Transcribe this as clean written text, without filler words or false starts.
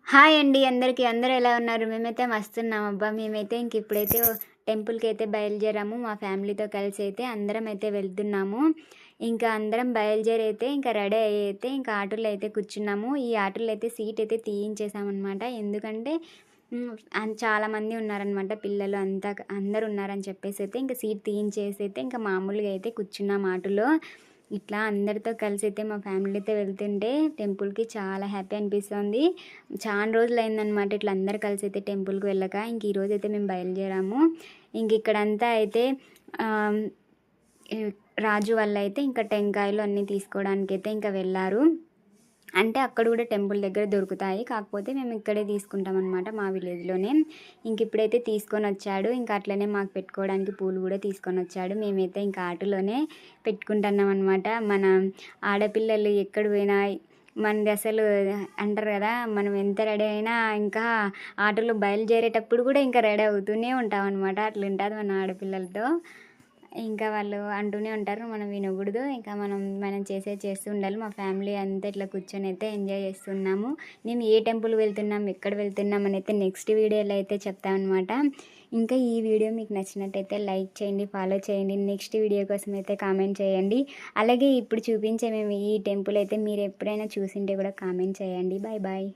Hi అండి అందరికీ. అందరూ ఎలా ఉన్నారు? మేమైతే మస్తున్నాం అబ్బా! మేమైతే ఇప్పుడైతే టెంపుల్‌కైతే బయలుదేరాము. మా ఫ్యామిలీతో కలిసి అయితే అందరం అయితే వెళ్తున్నాము. ఇంకా అందరం బయలుదేరి అయితే ఇంకా రెడీ అయ్యి అయితే ఇంకా ఆటోలో అయితే కూర్చున్నాము. ఈ ఆటోలో అయితే సీట్ అయితే తీయించేసామనమాట. ఎందుకంటే చాలామంది ఉన్నారనమాట. పిల్లలు అంతా అందరూ ఉన్నారని చెప్పేసి అయితే ఇంకా సీట్ తీయించేసి అయితే ఇంకా మామూలుగా అయితే కూర్చున్నాం ఆటోలో. ఇట్లా అందరితో కలిసి అయితే మా ఫ్యామిలీతో వెళ్తుంటే టెంపుల్‌కి చాలా హ్యాపీ అనిపిస్తుంది. చాలా రోజులయిందనమాట ఇట్లా అందరూ కలిసి అయితే టెంపుల్‌కి వెళ్ళక. ఇంక ఈరోజైతే మేము బయలుదేరాము. ఇంక ఇక్కడంతా అయితే ఆహ్, ఈ రాజు వాళ్ళైతే ఇంకా టెంకాయలు అన్నీ తీసుకోవడానికైతే ఇంకా వెళ్లారు. అంటే అక్కడ కూడా టెంపుల్ దగ్గర దొరుకుతాయి. కాకపోతే మేము ఇక్కడే తీసుకుంటామనమాట మా విలేజ్‌లోనే. ఇప్పుడైతే తీసుకొనొచ్చాడు. ఇంకా అట్లనే మాకు పెట్టుకోవడానికి పూలు కూడా తీసుకొనొచ్చాడు. మేమైతే ఇంకా ఆటోలోనే పెట్టుకుంటున్నామనమాట. మన ఆడపిల్లలు ఎక్కడ పోయినా మనది అసలు అంటారు కదా! మనం ఎంత రెడీ అయినా ఇంకా ఆటోలో బయలుదేరేటప్పుడు కూడా ఇంకా రెడీ అవుతూనే ఉంటామనమాట. అట్లుంటది మన ఆడపిల్లలతో. ఇంకా వాళ్ళు అంటూనే ఉంటారు. మనం వినకూడదు. ఇంకా మనం చేసేది చేస్తూ ఉండాలి. మా ఫ్యామిలీ అంతా ఇట్లా కూర్చొనైతే ఎంజాయ్ చేస్తున్నాము. మేము ఏ టెంపుల్ వెళ్తున్నాం, ఎక్కడ వెళ్తున్నాం అనైతే నెక్స్ట్ వీడియోలో అయితే చెప్తామనమాట. ఇంకా ఈ వీడియో మీకు నచ్చినట్టయితే లైక్ చేయండి, ఫాలో చేయండి. నెక్స్ట్ వీడియో కోసం అయితే కామెంట్ చేయండి. అలాగే ఇప్పుడు చూపించే మేము ఈ టెంపుల్ అయితే మీరు ఎప్పుడైనా చూసింటే కూడా కామెంట్ చేయండి. Bye bye.